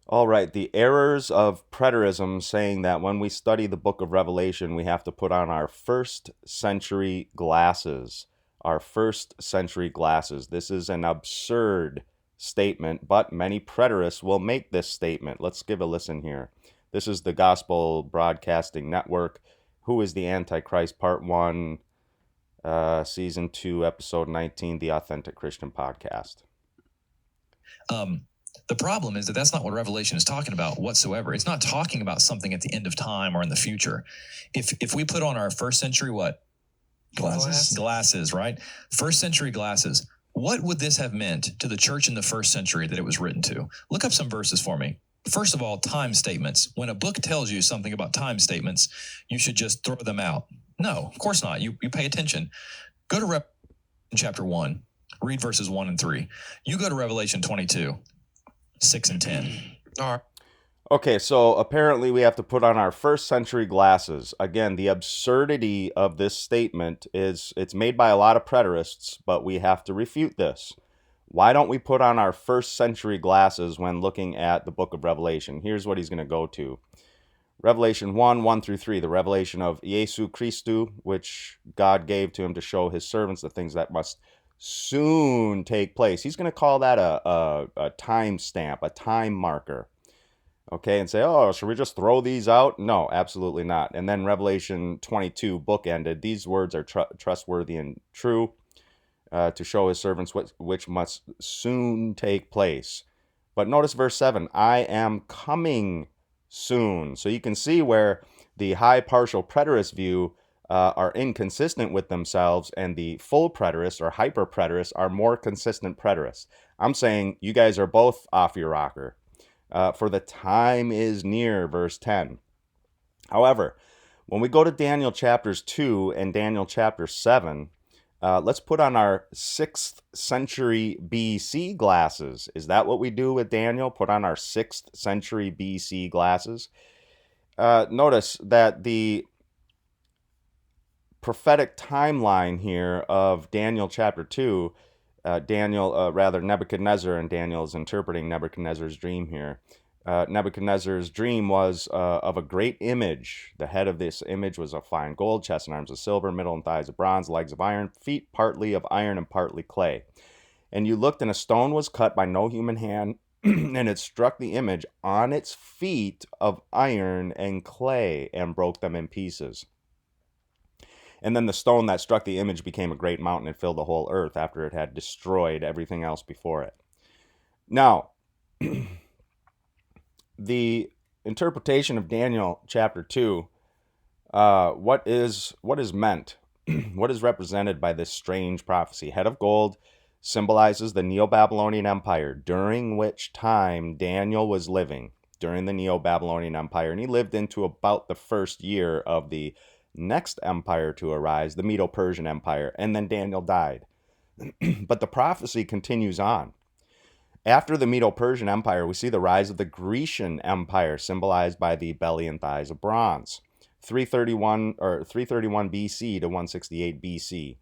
All right, the errors of preterism saying that when we study the book of Revelation, we have to put on our first century glasses. Our first century glasses. This is an absurd statement, but many preterists will make this statement. Let's give a listen here. This is the Gospel Broadcasting Network. Who is the Antichrist? Part 1, Season 2, Episode 19, the Authentic Christian Podcast. The problem is that that's not what Revelation is talking about whatsoever. It's not talking about something at the end of time or in the future. If we put on our first century glasses, right? First century glasses. What would this have meant to the church in the first century that it was written to? Look up some verses for me. First of all, time statements. When a book tells you something about time statements, you should just throw them out. No, of course not. You pay attention. Go to Revelation chapter 1. Read verses 1 and 3. You go to Revelation 22. 6 and 10. All right. Okay, so apparently we have to put on our first century glasses. Again, the absurdity of this statement is it's made by a lot of preterists, but we have to refute this. Why don't we put on our first century glasses when looking at the book of Revelation? Here's what he's going to go to. Revelation 1 through 3, the revelation of Jesu Christu, which God gave to him to show his servants the things that must soon take place. He's going to call that a time stamp, a time marker. Okay, and say, oh, should we just throw these out? No, absolutely not. And then Revelation 22, bookended. These words are trustworthy and true to show his servants which must soon take place. But notice verse 7, I am coming soon. So you can see where the high partial preterist view are inconsistent with themselves, and the full preterists or hyper preterists are more consistent preterists. I'm saying you guys are both off your rocker. For the time is near, verse 10. However, when we go to Daniel chapters 2 and Daniel chapter 7, let's put on our 6th century BC glasses. Is that what we do with Daniel? Put on our 6th century BC glasses? Notice that the prophetic timeline here of Daniel chapter 2, Nebuchadnezzar, and Daniel is interpreting Nebuchadnezzar's dream here. Nebuchadnezzar's dream was of a great image. The head of this image was of fine gold, chest and arms of silver, middle and thighs of bronze, legs of iron, feet partly of iron and partly clay. And you looked, and a stone was cut by no human hand, and it struck the image on its feet of iron and clay and broke them in pieces. And then the stone that struck the image became a great mountain and filled the whole earth after it had destroyed everything else before it. Now, the interpretation of Daniel chapter 2, what is meant, what is represented by this strange prophecy? Head of gold symbolizes the Neo-Babylonian Empire, during which time Daniel was living, during the Neo-Babylonian Empire, and he lived into about the first year of the next empire to arise, the Medo-Persian Empire, and then Daniel died. But the prophecy continues on. After the Medo-Persian Empire, we see the rise of the Grecian Empire, symbolized by the belly and thighs of bronze, 331 BC to 168 BC.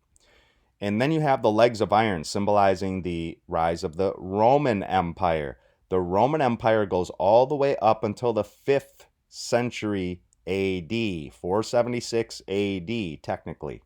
And then you have the legs of iron, symbolizing the rise of the Roman Empire. The Roman Empire goes all the way up until the 5th century AD, 476 AD, technically.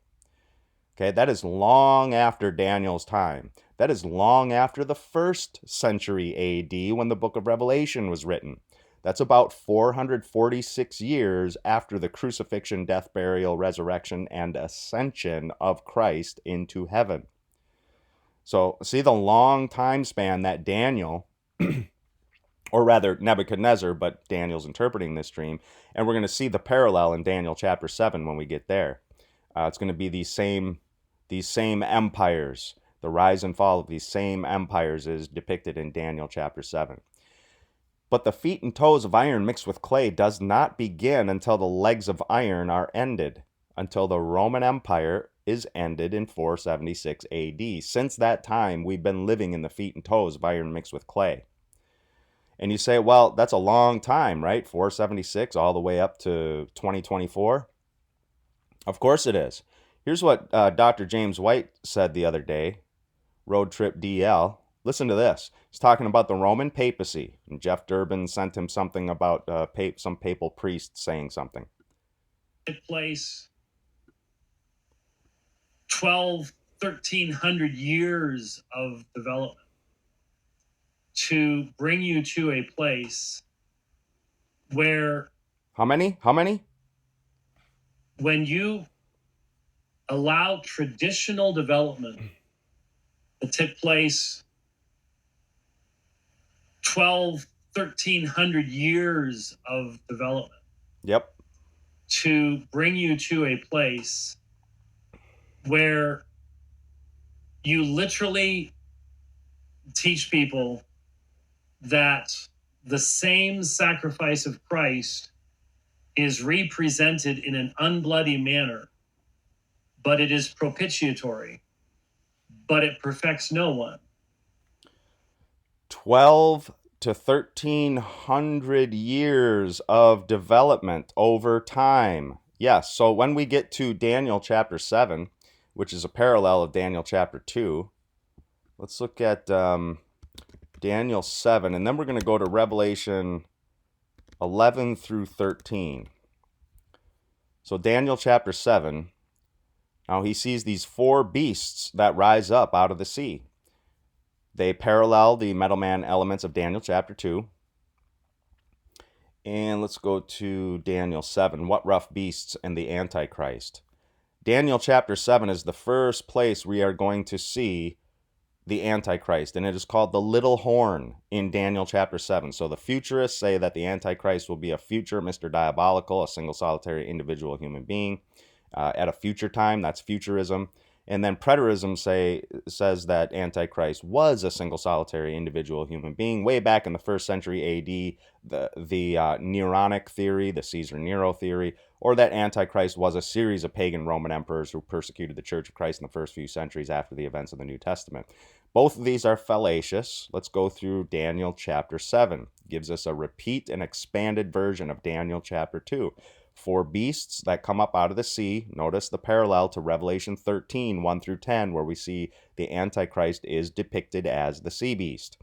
Okay, that is long after Daniel's time. That is long after the 1st century AD, when the book of Revelation was written. That's about 446 years after the crucifixion, death, burial, resurrection, and ascension of Christ into heaven. So see the long time span that Daniel, or rather Nebuchadnezzar, but Daniel's interpreting this dream, and we're going to see the parallel in Daniel chapter 7 when we get there. It's going to be these same empires. The rise and fall of these same empires is depicted in Daniel chapter 7. But the feet and toes of iron mixed with clay does not begin until the legs of iron are ended, until the Roman Empire is ended in 476 AD. Since that time, we've been living in the feet and toes of iron mixed with clay. And you say, well, that's a long time, right? 476 all the way up to 2024. Of course it is. Here's what Dr. James White said the other day, Road Trip DL. Listen to this. He's talking about the Roman papacy. And Jeff Durbin sent him something about some papal priest saying something. Took place 1,300 years of development to bring you to a place where... How many? When you allow traditional development that took place 1,300 years of development. Yep. To bring you to a place where you literally teach people that the same sacrifice of Christ is represented in an unbloody manner, but it is propitiatory, but it perfects no one. 12 to 1,300 years of development over time. Yes, so when we get to Daniel chapter 7, which is a parallel of Daniel chapter 2, let's look at Daniel 7, and then we're going to go to Revelation 11 through 13. So Daniel chapter 7, now he sees these four beasts that rise up out of the sea. They parallel the metal man elements of Daniel chapter 2. And let's go to Daniel 7, what rough beasts and the Antichrist. Daniel chapter 7 is the first place we are going to see the Antichrist, and it is called the little horn in Daniel chapter 7. So the futurists say that the Antichrist will be a future Mr. Diabolical, a single solitary individual human being at a future time. That's futurism. And then preterism says that Antichrist was a single solitary individual human being way back in the 1st century AD, the Neronic theory, the Caesar Nero theory, or that Antichrist was a series of pagan Roman emperors who persecuted the Church of Christ in the first few centuries after the events of the New Testament. Both of these are fallacious. Let's go through Daniel chapter 7. It gives us a repeat and expanded version of Daniel chapter 2. Four beasts that come up out of the sea. Notice the parallel to Revelation 13, 1 through 10, where we see the Antichrist is depicted as the sea beast.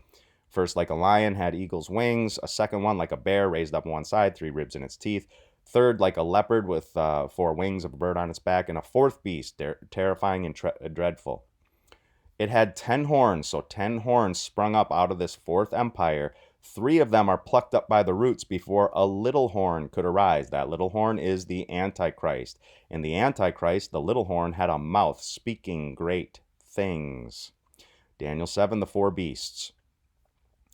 First, like a lion, had eagle's wings. A second one, like a bear, raised up on one side, 3 ribs in its teeth. Third, like a leopard with 4 wings of a bird on its back. And a fourth beast, terrifying and dreadful. It had 10 horns, so 10 horns sprung up out of this fourth empire. 3 of them are plucked up by the roots before a little horn could arise. That little horn is the Antichrist. And the Antichrist, the little horn, had a mouth speaking great things. Daniel 7, the 4 beasts.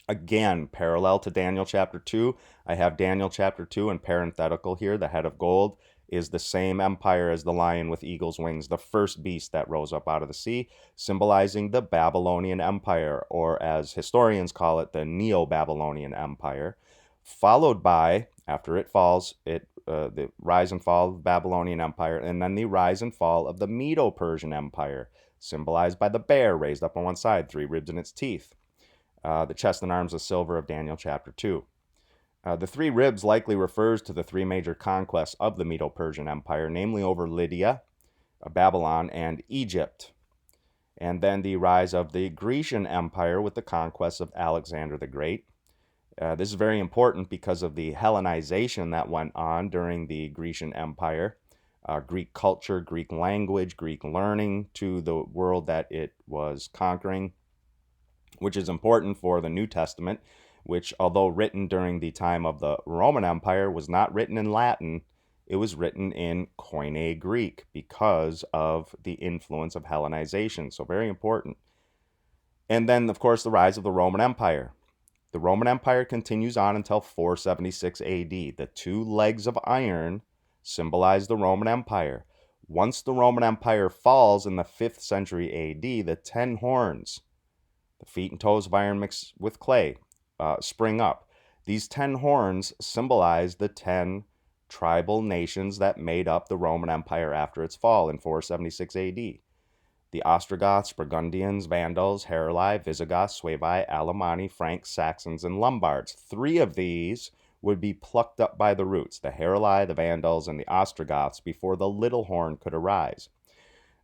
Again, parallel to Daniel chapter 2, I have Daniel chapter 2 in parenthetical here. The head of gold is the same empire as the lion with eagle's wings, the first beast that rose up out of the sea, symbolizing the Babylonian Empire, or as historians call it, the Neo-Babylonian Empire, followed by, after it falls, the rise and fall of the Babylonian Empire, and then the rise and fall of the Medo-Persian Empire, symbolized by the bear raised up on one side, 3 ribs in its teeth. The chest and arms of silver of Daniel chapter 2. The 3 ribs likely refers to the 3 major conquests of the Medo-Persian Empire, namely over Lydia, Babylon, and Egypt. And then the rise of the Grecian Empire with the conquests of Alexander the Great. This is very important because of the Hellenization that went on during the Grecian Empire. Greek culture, Greek language, Greek learning to the world that it was conquering, which is important for the New Testament, which, although written during the time of the Roman Empire, was not written in Latin. It was written in Koine Greek because of the influence of Hellenization. So very important. And then, of course, the rise of the Roman Empire. The Roman Empire continues on until 476 AD. The 2 legs of iron symbolize the Roman Empire. Once the Roman Empire falls in the 5th century AD, the 10 horns, the feet and toes of iron mixed with clay, spring up. These 10 horns symbolize the 10 tribal nations that made up the Roman Empire after its fall in 476 AD. The Ostrogoths, Burgundians, Vandals, Heruli, Visigoths, Suevi, Alemanni, Franks, Saxons, and Lombards. 3 of these would be plucked up by the roots, the Heruli, the Vandals, and the Ostrogoths, before the little horn could arise.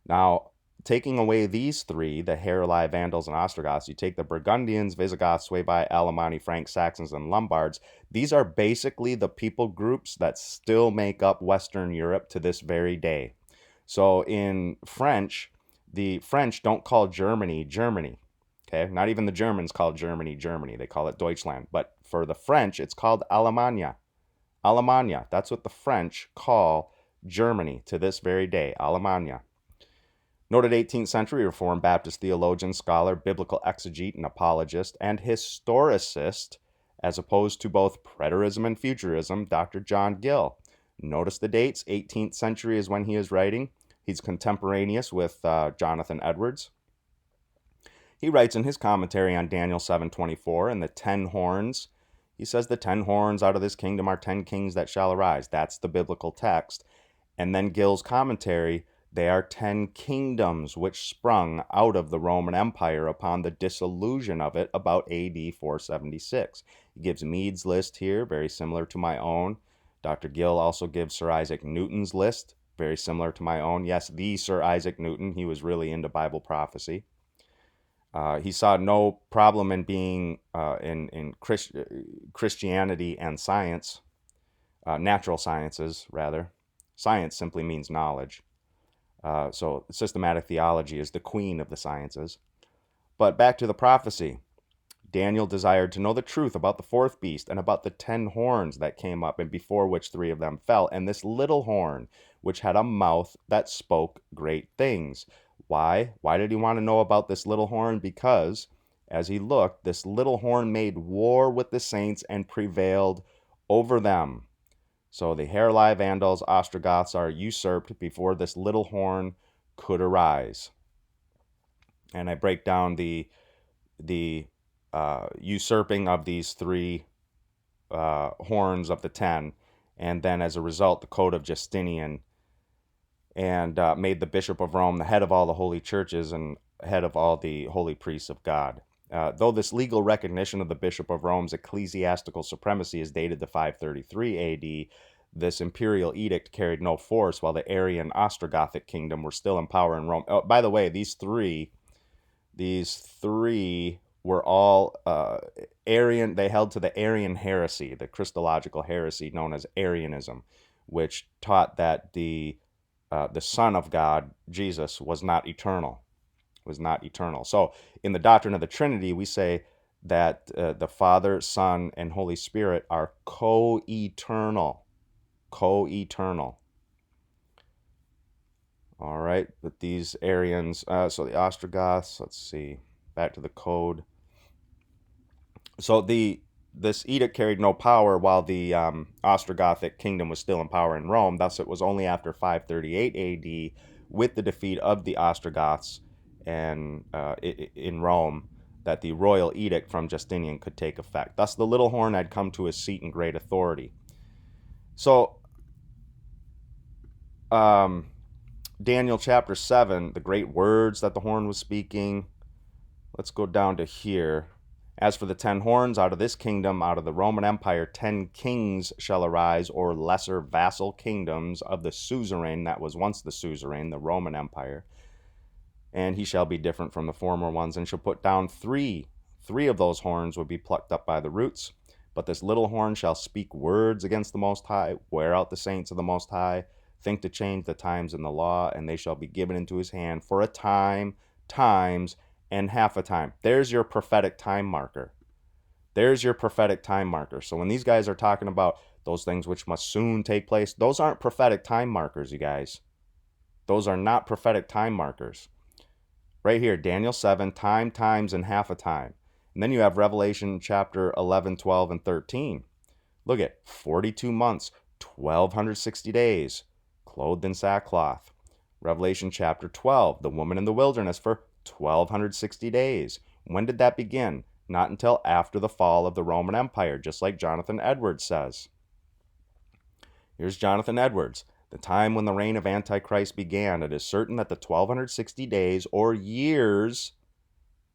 Now, taking away these three, the Heruli, Vandals, and Ostrogoths, you take the Burgundians, Visigoths, Suevi, Alemanni, Franks, Saxons, and Lombards. These are basically the people groups that still make up Western Europe to this very day. So in French, the French don't call Germany, Germany. Okay, not even the Germans call Germany, Germany. They call it Deutschland. But for the French, it's called Alemannia. Alemannia. That's what the French call Germany to this very day, Alemannia. Noted 18th century Reformed Baptist theologian, scholar, biblical exegete, and apologist, and historicist, as opposed to both preterism and futurism, Dr. John Gill. Notice the dates. 18th century is when he is writing. He's contemporaneous with Jonathan Edwards. He writes in his commentary on Daniel 7:24 and the 10 horns. He says the 10 horns out of this kingdom are 10 kings that shall arise. That's the biblical text. And then Gill's commentary, they are 10 kingdoms which sprung out of the Roman Empire upon the dissolution of it about AD 476. He gives Meade's list here, very similar to my own. Dr. Gill also gives Sir Isaac Newton's list, very similar to my own. Yes, the Sir Isaac Newton. He was really into Bible prophecy. He saw no problem in being in Christianity and science, natural sciences, rather. Science simply means knowledge. So systematic theology is the queen of the sciences. But back to the prophecy. Daniel desired to know the truth about the fourth beast and about the 10 horns that came up and before which 3 of them fell, and this little horn, which had a mouth that spoke great things. Why? Why did he want to know about this little horn? Because, as he looked, this little horn made war with the saints and prevailed over them. So the Heruli, Vandals, Ostrogoths are usurped before this little horn could arise. And I break down the usurping of these 3 horns of the 10, and then as a result, the Code of Justinian, and made the Bishop of Rome the head of all the holy churches and head of all the holy priests of God. Though this legal recognition of the Bishop of Rome's ecclesiastical supremacy is dated to 533 AD, this imperial edict carried no force while the Arian Ostrogothic kingdom were still in power in Rome. Oh, by the way, these three were all Arian. They held to the Arian heresy, the Christological heresy known as Arianism, which taught that the Son of God, Jesus, was not eternal. So in the doctrine of the Trinity, we say that the Father, Son, and Holy Spirit are co-eternal. Co-eternal. All right, but these Arians, so the Ostrogoths, let's see, back to the code. So this edict carried no power while the Ostrogothic kingdom was still in power in Rome. Thus, it was only after 538 AD, with the defeat of the Ostrogoths and in Rome, that the royal edict from Justinian could take effect. Thus, the little horn had come to his seat in great authority. So, Daniel chapter 7, the great words that the horn was speaking. Let's go down to here. As for the 10 horns, out of this kingdom, out of the Roman Empire, 10 kings shall arise, or lesser vassal kingdoms of the suzerain that was once the suzerain, the Roman Empire. And he shall be different from the former ones, and shall put down 3. 3 of those horns would be plucked up by the roots. But this little horn shall speak words against the Most High, wear out the saints of the Most High, think to change the times in the law, and they shall be given into his hand for a time, times, and half a time. There's your prophetic time marker. There's your prophetic time marker. So when these guys are talking about those things which must soon take place, those aren't prophetic time markers, you guys. Those are not prophetic time markers. Right here, Daniel 7, time, times, and half a time. And then you have Revelation chapter 11, 12, and 13. Look at 42 months, 1,260 days, clothed in sackcloth. Revelation chapter 12, the woman in the wilderness for 1,260 days. When did that begin? Not until after the fall of the Roman Empire, just like Jonathan Edwards says. Here's Jonathan Edwards. The time when the reign of Antichrist began, it is certain that the 1,260 days, or years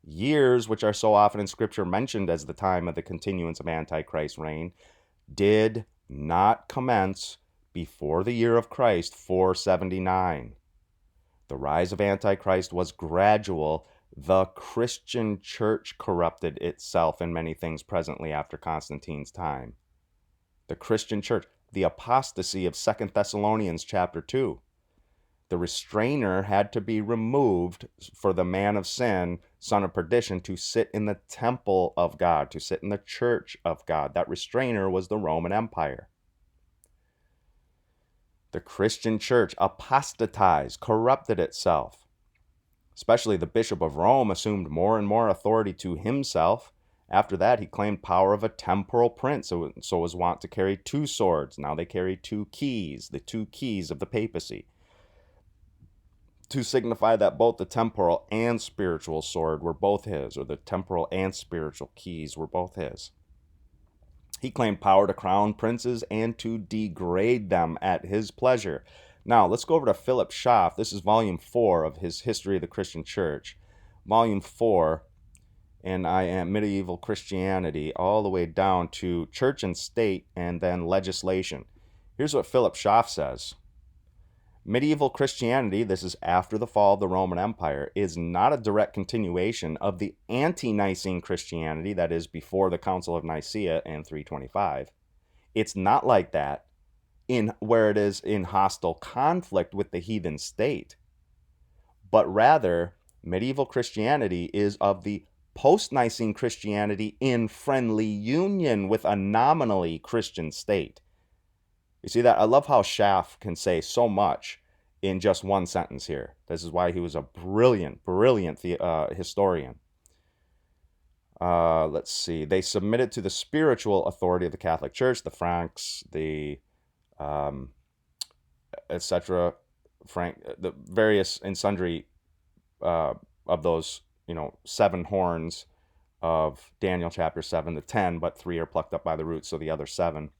which are so often in Scripture mentioned as the time of the continuance of Antichrist's reign, did not commence before the year of Christ 479. The rise of Antichrist was gradual. The Christian church corrupted itself in many things presently after Constantine's time. The Christian church, the apostasy of 2 Thessalonians chapter 2. The restrainer had to be removed for the man of sin, son of perdition, to sit in the temple of God, to sit in the church of God. That restrainer was the Roman Empire. The Christian church apostatized, corrupted itself. Especially the Bishop of Rome assumed more and more authority to himself. After that, he claimed power of a temporal prince, so was wont to carry two swords. Now they carry two keys, the two keys of the papacy, to signify that both the temporal and spiritual sword were both his, or the temporal and spiritual keys were both his. He claimed power to crown princes and to degrade them at his pleasure. Now, let's go over to Philip Schaff. This is volume 4 of his History of the Christian Church. Volume 4, and I am Medieval Christianity, all the way down to Church and State, and then Legislation. Here's what Philip Schaff says. Medieval Christianity, this is after the fall of the Roman Empire, is not a direct continuation of the ante-Nicene Christianity, that is, before the Council of Nicaea in 325. It's not like that where it is in hostile conflict with the heathen state, but rather, medieval Christianity is of the post-Nicene Christianity in friendly union with a nominally Christian state. You see that? I love how Schaff can say so much in just one sentence here. This is why he was a brilliant historian. Let's see. They submitted to the spiritual authority of the Catholic Church, the Franks, the etc. The various and sundry of those, 7 horns of Daniel chapter 7, the 10, but 3 are plucked up by the roots, so the other 7.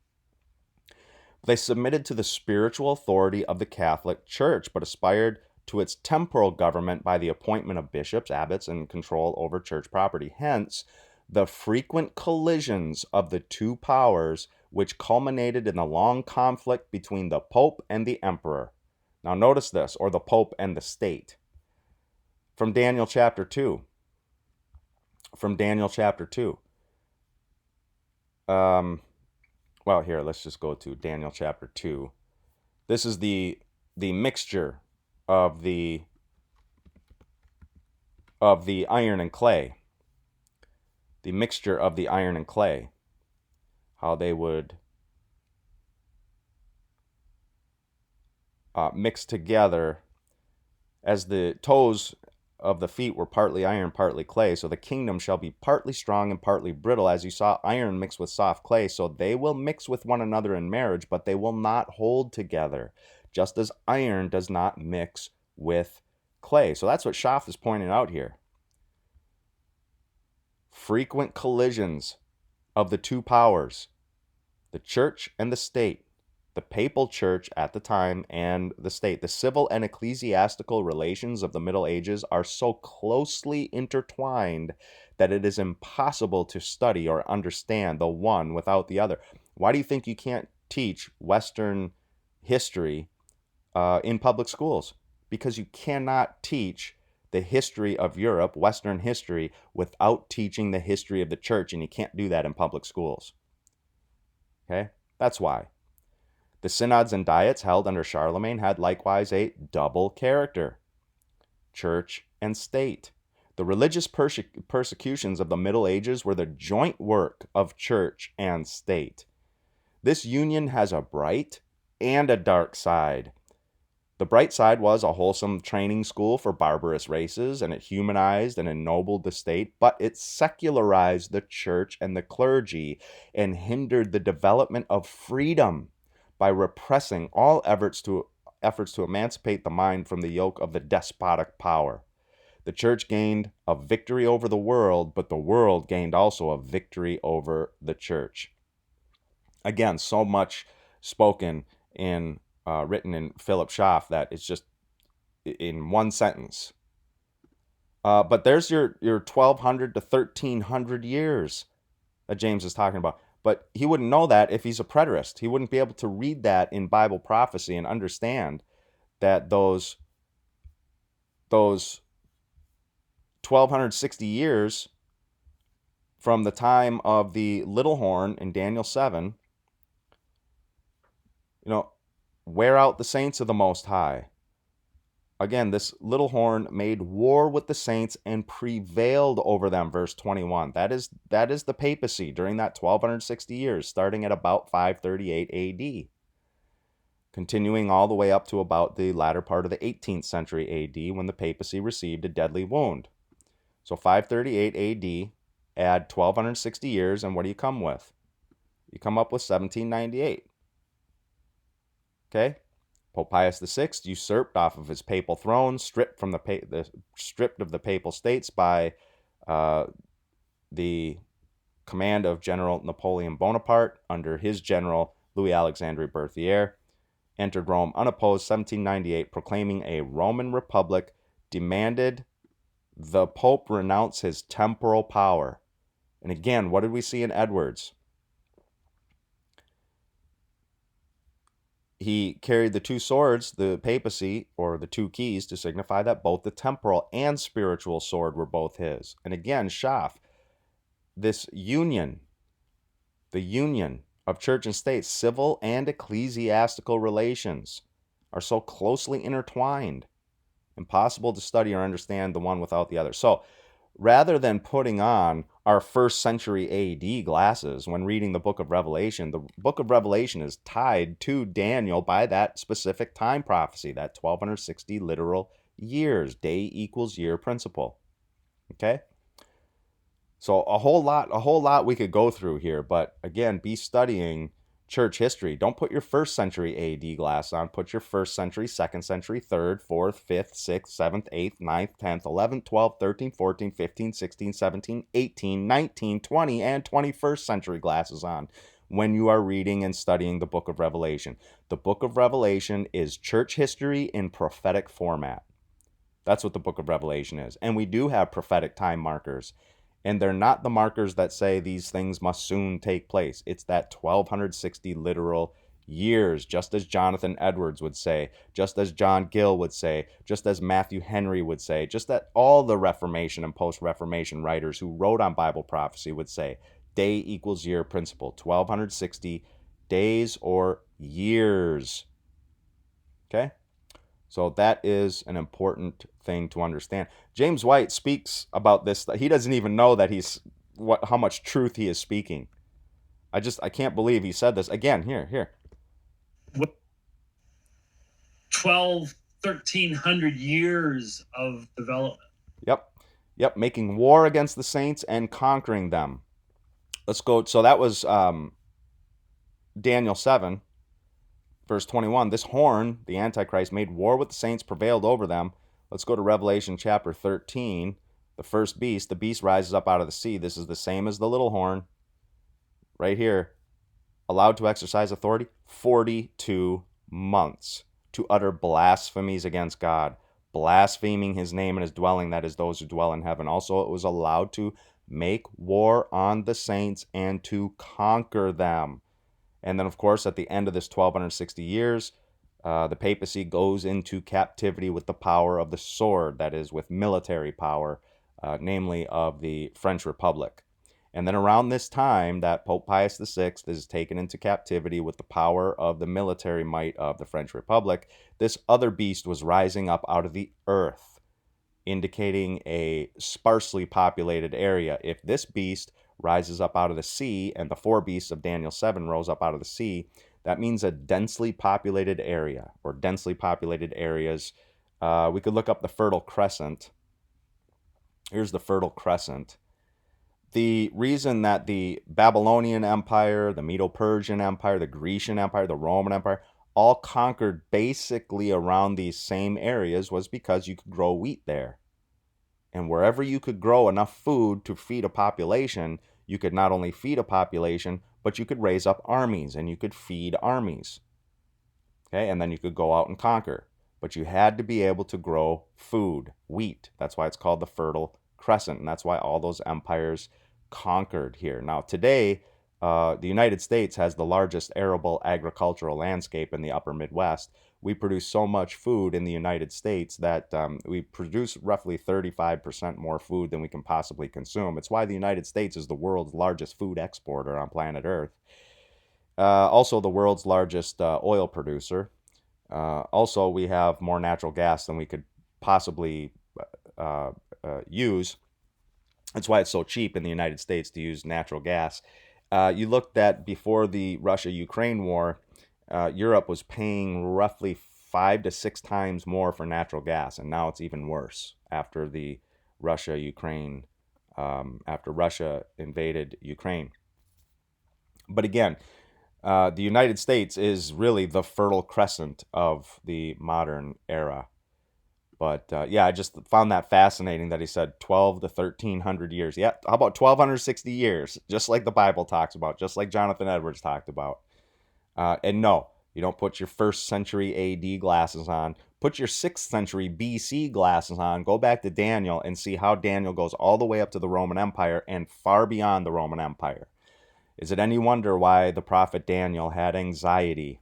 They submitted to the spiritual authority of the Catholic Church, but aspired to its temporal government by the appointment of bishops, abbots, and control over church property. Hence, the frequent collisions of the two powers, which culminated in the long conflict between the Pope and the Emperor. Now notice this, or the Pope and the state. From Daniel chapter 2. Well, here, let's just go to Daniel chapter 2. This is the mixture of the iron and clay. The mixture of the iron and clay. How they would mix together, as the toes of the feet were partly iron, partly clay, so the kingdom shall be partly strong and partly brittle, as you saw iron mix with soft clay, so they will mix with one another in marriage, but they will not hold together, just as iron does not mix with clay. So that's what Schaff is pointing out here. Frequent collisions of the two powers, the church and the state, the papal church at the time and the state. The civil and ecclesiastical relations of the Middle Ages are so closely intertwined that it is impossible to study or understand the one without the other. Why do you think you can't teach Western history in public schools? Because you cannot teach the history of Europe, Western history, without teaching the history of the church, and you can't do that in public schools. Okay? That's why. The synods and diets held under Charlemagne had likewise a double character, church and state. The religious persecutions of the Middle Ages were the joint work of church and state. This union has a bright and a dark side. The bright side was a wholesome training school for barbarous races, and it humanized and ennobled the state, but it secularized the church and the clergy and hindered the development of freedom by repressing all efforts to emancipate the mind from the yoke of the despotic power. The church gained a victory over the world, but the world gained also a victory over the church. Again, so much spoken in written in Philip Schaff that it's just in one sentence. But there's your 1200 to 1300 years that James is talking about. But he wouldn't know that if he's a preterist. He wouldn't be able to read that in Bible prophecy and understand that those those 1260 years from the time of the little horn in Daniel 7, wear out the saints of the Most High. Again, this little horn made war with the saints and prevailed over them, verse 21. That is the papacy during that 1260 years, starting at about 538 AD, continuing all the way up to about the latter part of the 18th century AD, when the papacy received a deadly wound. So 538 AD, add 1260 years, and what do you come with? You come up with 1798. Okay? Pope Pius VI usurped off of his papal throne, stripped of the papal states by the command of General Napoleon Bonaparte under his general Louis Alexandre Berthier, entered Rome unopposed, 1798, proclaiming a Roman Republic, demanded the Pope renounce his temporal power. And again, what did we see in Edwards? He carried the two swords, the papacy, or the two keys, to signify that both the temporal and spiritual sword were both his. And again, Schaff, this union, the union of church and state, civil and ecclesiastical relations, are so closely intertwined, impossible to study or understand the one without the other. So, rather than putting on our first century AD glasses when reading the book of Revelation, the book of Revelation is tied to Daniel by that specific time prophecy, that 1260 literal years, day equals year principle. Okay? So a whole lot we could go through here, but again, be studying church history. Don't put your first century AD glass on. Put your first century, second century, third, fourth, fifth, sixth, seventh, eighth, ninth, 10th, 11th, 12th, 13th, 14th, 15th, 16th, 17th, 18th, 19th, 20th, and 21st century glasses on when you are reading and studying the book of Revelation. The book of Revelation is church history in prophetic format. That's what the book of Revelation is. And we do have prophetic time markers. And they're not the markers that say these things must soon take place. It's that 1260 literal years, just as Jonathan Edwards would say, just as John Gill would say, just as Matthew Henry would say, just that all the Reformation and post-Reformation writers who wrote on Bible prophecy would say, day equals year principle, 1260 days or years. Okay? So that is an important thing to understand. James White speaks about this. He doesn't even know that how much truth he is speaking. I can't believe he said this. Again, here. 1,300 years of development. Yep, making war against the saints and conquering them. Let's go. So that was Daniel 7. Verse 21, this horn, the Antichrist, made war with the saints, prevailed over them. Let's go to Revelation chapter 13. The first beast, the beast rises up out of the sea. This is the same as the little horn. Right here. Allowed to exercise authority 42 months to utter blasphemies against God, blaspheming his name and his dwelling, that is, those who dwell in heaven. Also, it was allowed to make war on the saints and to conquer them. And then, of course, at the end of this 1260 years, the papacy goes into captivity with the power of the sword, that is, with military power, namely of the French Republic. And then around this time that Pope Pius VI is taken into captivity with the power of the military might of the French Republic, this other beast was rising up out of the earth, indicating a sparsely populated area. If this beast rises up out of the sea, and the four beasts of Daniel 7 rose up out of the sea, that means a densely populated area, or densely populated areas. We could look up the Fertile Crescent. Here's the Fertile Crescent. The reason that the Babylonian Empire, the Medo-Persian Empire, the Grecian Empire, the Roman Empire, all conquered basically around these same areas was because you could grow wheat there. And wherever you could grow enough food to feed a population, you could not only feed a population, but you could raise up armies and you could feed armies. Okay, and then you could go out and conquer. But you had to be able to grow food, wheat. That's why it's called the Fertile Crescent, and that's why all those empires conquered here. Now, today, The United States has the largest arable agricultural landscape in the upper Midwest. We produce so much food in the United States that we produce roughly 35% more food than we can possibly consume. It's why the United States is the world's largest food exporter on planet Earth. Also, the world's largest oil producer. Also, we have more natural gas than we could possibly use. That's why it's so cheap in the United States to use natural gas. You looked at before the Russia-Ukraine war, Europe was paying roughly 5 to 6 times more for natural gas, and now it's even worse after the Russia-Ukraine, after Russia invaded Ukraine. But again, the United States is really the fertile crescent of the modern era. But yeah, I just found that fascinating that he said 12 to 1300 years. Yeah, how about 1260 years? Just like the Bible talks about, just like Jonathan Edwards talked about. And no, you don't put your 1st century AD glasses on. Put your 6th century BC glasses on. Go back to Daniel and see how Daniel goes all the way up to the Roman Empire and far beyond the Roman Empire. Is it any wonder why the prophet Daniel had anxiety?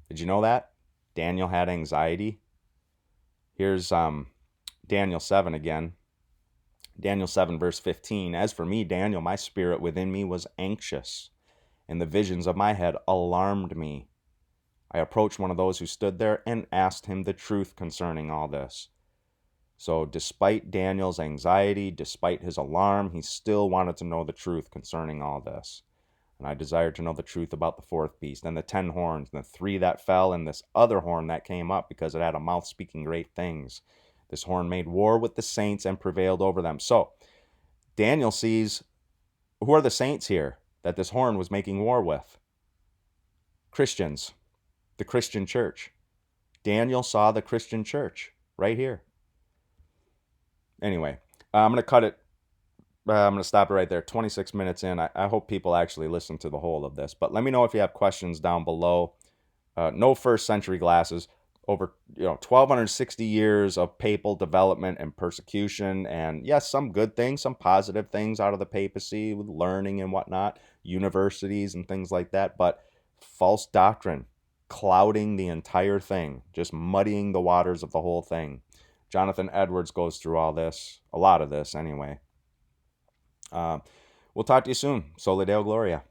Did you know that? Daniel had anxiety. Here's Daniel 7 again. Daniel 7, verse 15. As for me, Daniel, my spirit within me was anxious, and the visions of my head alarmed me. I approached one of those who stood there and asked him the truth concerning all this. So despite Daniel's anxiety, despite his alarm, he still wanted to know the truth concerning all this. And I desired to know the truth about the 4th beast, and the 10 horns, and the 3 that fell, and this other horn that came up, because it had a mouth speaking great things. This horn made war with the saints and prevailed over them. So Daniel sees, who are the saints here that this horn was making war with? Christians, the Christian church. Daniel saw the Christian church right here. Anyway, I'm going to cut it. I'm going to stop it right there. 26 minutes in. I hope people actually listen to the whole of this. But let me know if you have questions down below. No 1st century glasses. Over 1,260 years of papal development and persecution. And yes, some good things, some positive things out of the papacy with learning and whatnot. Universities and things like that. But false doctrine clouding the entire thing. Just muddying the waters of the whole thing. Jonathan Edwards goes through all this. A lot of this anyway. We'll talk to you soon. Soli Deo Gloria.